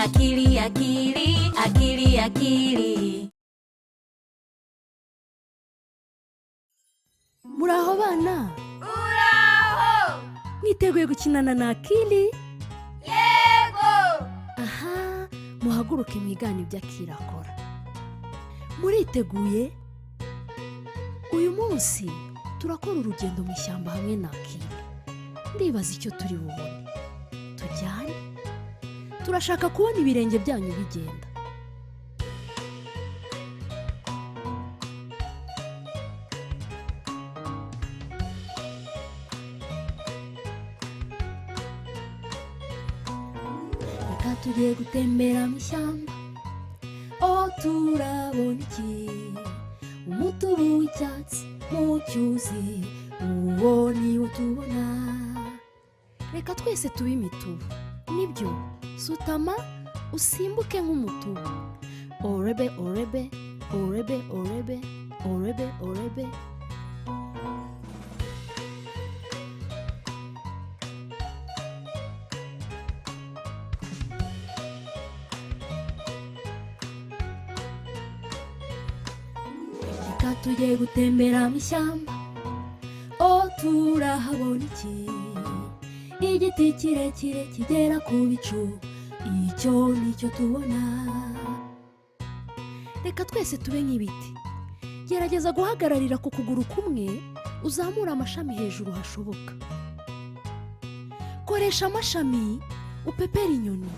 Akili, akili, akili, akili. Muraho bana? Uraho! Mwiteguye gukinana na Akili? Yego! Aha, muhaguruke mwigane ibyo Akili akora. Muriteguye? Uyu munsi turakora urugendo mu ishyamba hamwe na Akili. Ndibaza icyo turi bubone. Tujyane? Turashaka kubona ibirenge byanyu bigenda. Reka tugiye gutembera mu ishyamba. Oh, turabona iki? Umutubu w'icyatsi mu cyuzi, uwo niwo tubona. Reka twese tube imitubu. Nibyo, sutama usimbuke nk'umutubu. Orebe, orebe, orebe, orebe, orebe, orebe. Reka tugiye gutembera mu ishyamba. Oh, turahabona iki? Igiti kirekire kigera ku bicu, icyo nicyo tubona. Reka twese tube nk'ibiti. Gerageza guhagararira ku kuguru kumwe, uzamura amashami hejuru hashoboka. Koresha amashami upepera inyoni.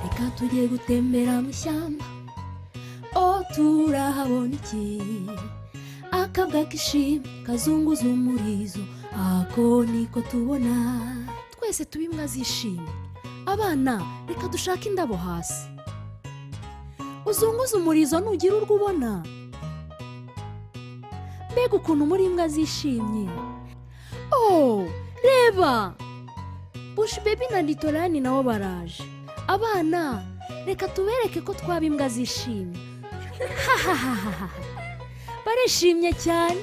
Reka tugiye gutembera mu ishyamba. Oh, turahabona iki? Akabwa k'ishimwe kazunguza umurizo, ako niko tubona. Twese tube imbwa zishimye. Abana, reka dushake indabo hasi. Uzunguza umurizo nugira urwo ubona. Mbega ukuntu muri imbwa zishimye. Oh, reba! Bush Baby na Litorani nabo baraje. Abana, reka tubereke ko twaba imbwa zishimye. Barishimye cyane.